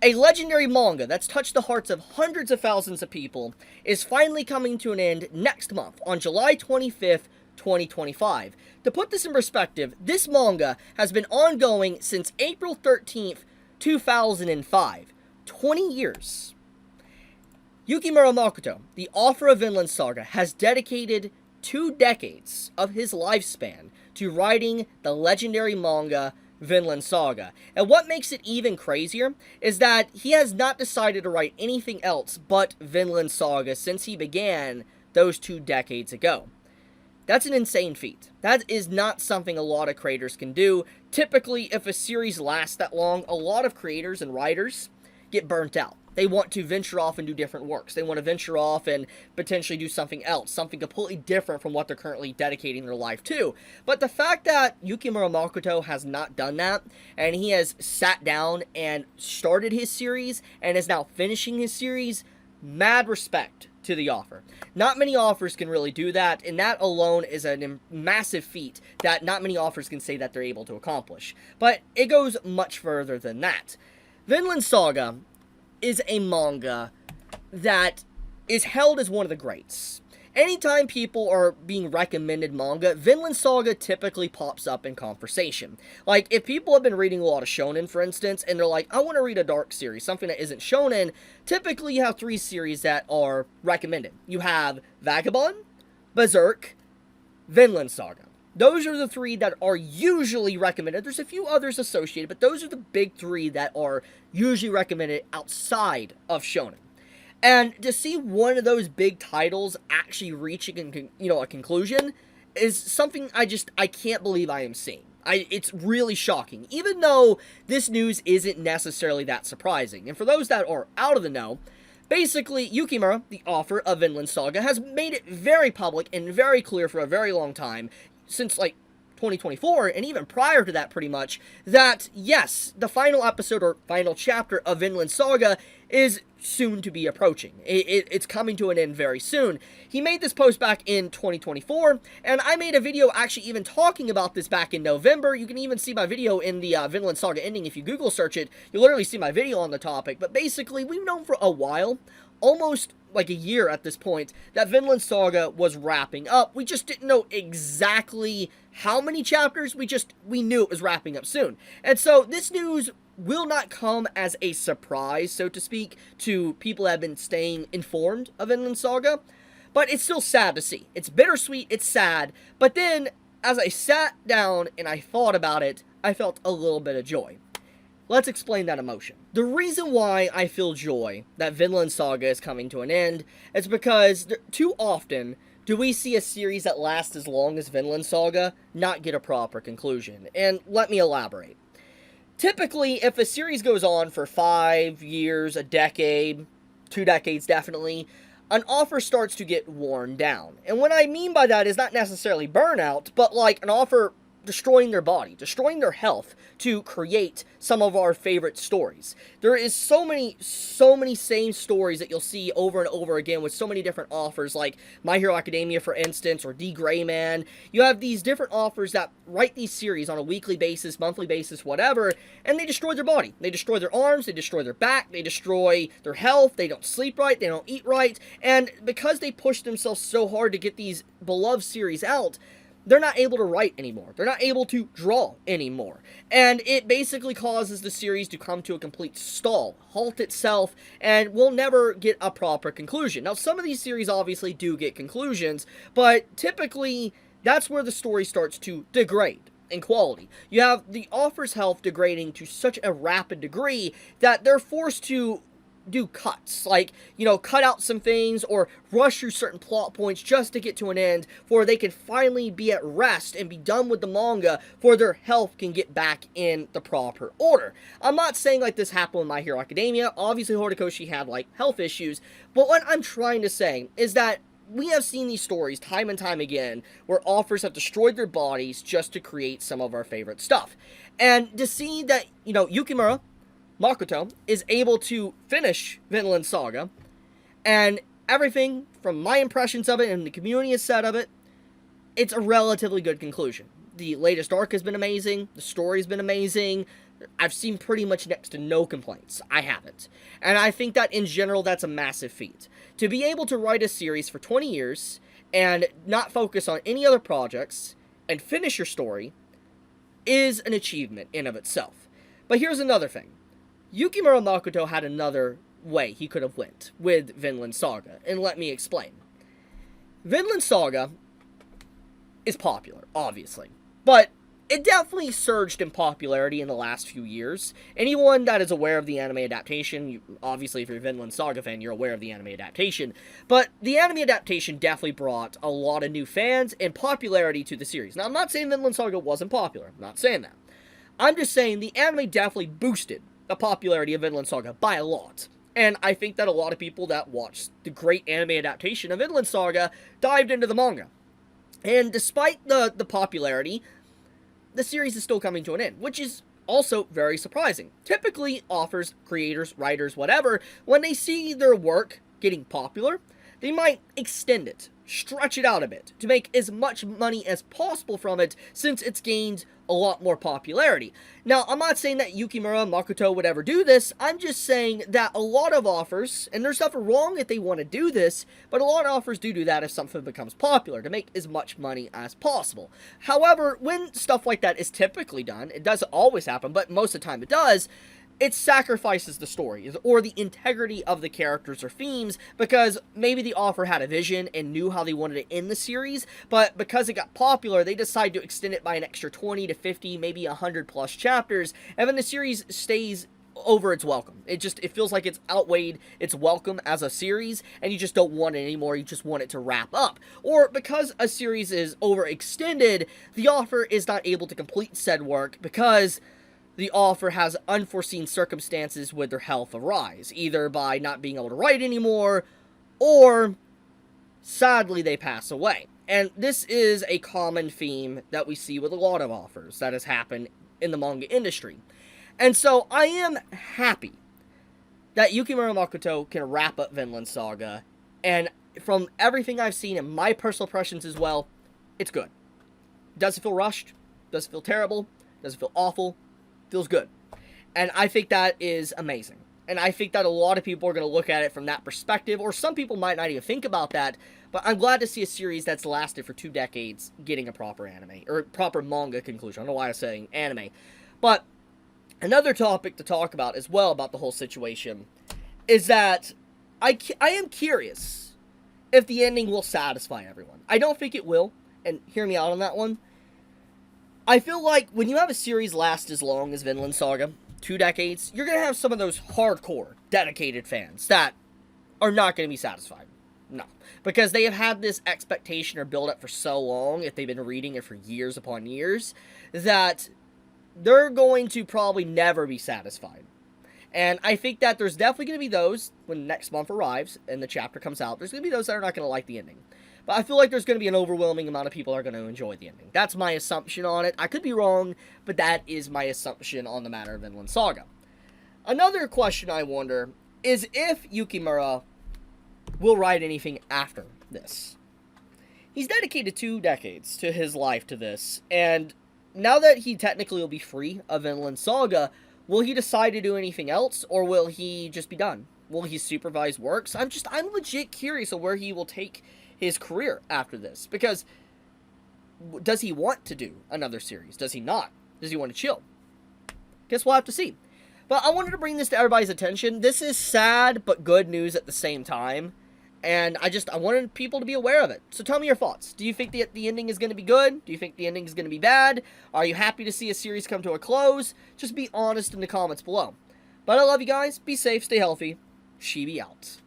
A legendary manga that's touched the hearts of hundreds of thousands of people is finally coming to an end next month on July 25th, 2025. To put this in perspective, this manga has been ongoing since April 13th, 2005. 20 years. Yukimura Makoto, the author of Vinland Saga, has dedicated 2 decades of his lifespan to writing the legendary manga Vinland Saga. And what makes it even crazier is that he has not decided to write anything else but Vinland Saga since he began those 2 decades ago. That's an insane feat. That is not something a lot of creators can do. Typically, if a series lasts that long, a lot of creators and writers get burnt out. They want to venture off and do different works. They want to venture off and potentially do something else, something completely different from what they're currently dedicating their life to. But the fact that Yukimura Makoto has not done that, and he has sat down and started his series, and is now finishing his series, mad respect to the author. Not many authors can really do that, and that alone is a massive feat that not many authors can say that they're able to accomplish. But it goes much further than that. Vinland Saga is a manga that is held as one of the greats. Anytime people are being recommended manga, Vinland Saga typically pops up in conversation. Like, if people have been reading a lot of shonen, for instance, and they're like, I want to read a dark series, something that isn't shonen, typically you have 3 series that are recommended. You have Vagabond, Berserk, Vinland Saga. Those are the 3 that are usually recommended. There's a few others associated, but those are the big 3 that are usually recommended outside of shonen. And to see one of those big titles actually reaching, a conclusion is something I can't believe I am seeing. It's really shocking, even though this news isn't necessarily that surprising. And for those that are out of the know, basically, Yukimura, the author of Vinland Saga, has made it very public and very clear for a very long time, since, 2024, and even prior to that pretty much, that, yes, the final episode or final chapter of Vinland Saga is soon to be approaching. It's coming to an end very soon. He made this post back in 2024, and I made a video actually even talking about this back in November. You can even see my video in the Vinland Saga ending. If you Google search it, you'll literally see my video on the topic. But basically, we've known for a while, almost like a year at this point, that Vinland Saga was wrapping up. We just didn't know exactly how many chapters. We knew it was wrapping up soon. And so this news will not come as a surprise, so to speak, to people that have been staying informed of Vinland Saga. But it's still sad to see. It's bittersweet, it's sad. But then, as I sat down and I thought about it, I felt a little bit of joy. Let's explain that emotion. The reason why I feel joy that Vinland Saga is coming to an end is because too often do we see a series that lasts as long as Vinland Saga not get a proper conclusion. And let me elaborate. Typically, if a series goes on for 5 years, a decade, 2 decades definitely, an author starts to get worn down. And what I mean by that is not necessarily burnout, but like an author destroying their body, destroying their health to create some of our favorite stories. There is so many same stories that you'll see over and over again with so many different authors, like My Hero Academia, for instance, or D. Gray Man. You have these different authors that write these series on a weekly basis, monthly basis, whatever, and they destroy their body. They destroy their arms, they destroy their back, they destroy their health, they don't sleep right, they don't eat right, and because they push themselves so hard to get these beloved series out, they're not able to write anymore. They're not able to draw anymore. And it basically causes the series to come to a complete stall, halt itself, and will never get a proper conclusion. Now, some of these series obviously do get conclusions, but typically, that's where the story starts to degrade in quality. You have the author's health degrading to such a rapid degree that they're forced to do cuts, like, cut out some things or rush through certain plot points just to get to an end for they can finally be at rest and be done with the manga for their health can get back in the proper order. I'm not saying like this happened with My Hero Academia. Obviously Horikoshi had health issues, but what I'm trying to say is that we have seen these stories time and time again where authors have destroyed their bodies just to create some of our favorite stuff. And to see that, Yukimura Makoto is able to finish Vinland Saga, and everything from my impressions of it and the community has said of it, it's a relatively good conclusion. The latest arc has been amazing, the story's been amazing, I've seen pretty much next to no complaints. I haven't. And I think that in general, that's a massive feat. To be able to write a series for 20 years and not focus on any other projects and finish your story is an achievement in of itself. But here's another thing. Yukimura Makoto had another way he could have went with Vinland Saga, and let me explain. Vinland Saga is popular, obviously, but it definitely surged in popularity in the last few years. Anyone that is aware of the anime adaptation, obviously if you're a Vinland Saga fan, you're aware of the anime adaptation, but the anime adaptation definitely brought a lot of new fans and popularity to the series. Now, I'm not saying Vinland Saga wasn't popular, I'm not saying that. I'm just saying the anime definitely boosted the popularity of Vinland Saga by a lot. And I think that a lot of people that watched the great anime adaptation of Vinland Saga dived into the manga. And despite the popularity, the series is still coming to an end, which is also very surprising. Typically, authors, creators, writers, whatever, when they see their work getting popular, they might extend it, stretch it out a bit, to make as much money as possible from it, since it's gained a lot more popularity. Now, I'm not saying that Yukimura Makoto would ever do this, I'm just saying that a lot of authors, and there's nothing wrong if they want to do this, but a lot of authors do that if something becomes popular, to make as much money as possible. However, when stuff like that is typically done, it doesn't always happen, but most of the time it does, it sacrifices the story, or the integrity of the characters or themes, because maybe the author had a vision and knew how they wanted to end the series, but because it got popular, they decide to extend it by an extra 20 to 50, maybe 100 plus chapters, and then the series stays over its welcome. It feels like it's outweighed its welcome as a series, and you just don't want it anymore, you just want it to wrap up. Or because a series is overextended, the author is not able to complete said work because the author has unforeseen circumstances with their health arise, either by not being able to write anymore, or sadly they pass away. And this is a common theme that we see with a lot of authors that has happened in the manga industry. And so I am happy that Yukimura Makoto can wrap up Vinland Saga, and from everything I've seen and my personal impressions as well, it's good. Doesn't feel rushed, doesn't feel terrible, doesn't feel awful, feels good. And I think that is amazing. And I think that a lot of people are going to look at it from that perspective, or some people might not even think about that, but I'm glad to see a series that's lasted for 2 decades getting a proper anime, or proper manga conclusion. I don't know why I'm saying anime. But another topic to talk about as well about the whole situation is that I am curious if the ending will satisfy everyone. I don't think it will, and hear me out on that one. I feel like when you have a series last as long as Vinland Saga, 2 decades, you're going to have some of those hardcore, dedicated fans that are not going to be satisfied. No. Because they have had this expectation or build-up for so long, if they've been reading it for years upon years, that they're going to probably never be satisfied. And I think that there's definitely going to be those, when next month arrives and the chapter comes out, there's going to be those that are not going to like the ending. But I feel like there's going to be an overwhelming amount of people that are going to enjoy the ending. That's my assumption on it. I could be wrong, but that is my assumption on the matter of Vinland Saga. Another question I wonder is if Yukimura will write anything after this. He's dedicated 2 decades to his life to this, and now that he technically will be free of Vinland Saga, will he decide to do anything else, or will he just be done? Will he supervise works? I'm legit curious of where he will take his career after this, because does he want to do another series? Does he not? Does he want to chill? Guess we'll have to see. But I wanted to bring this to everybody's attention. This is sad but good news at the same time, and I wanted people to be aware of it. So tell me your thoughts. Do you think the ending is going to be good? Do you think the ending is going to be bad? Are you happy to see a series come to a close? Just be honest in the comments below. But I love you guys. Be safe, stay healthy. Chibi out.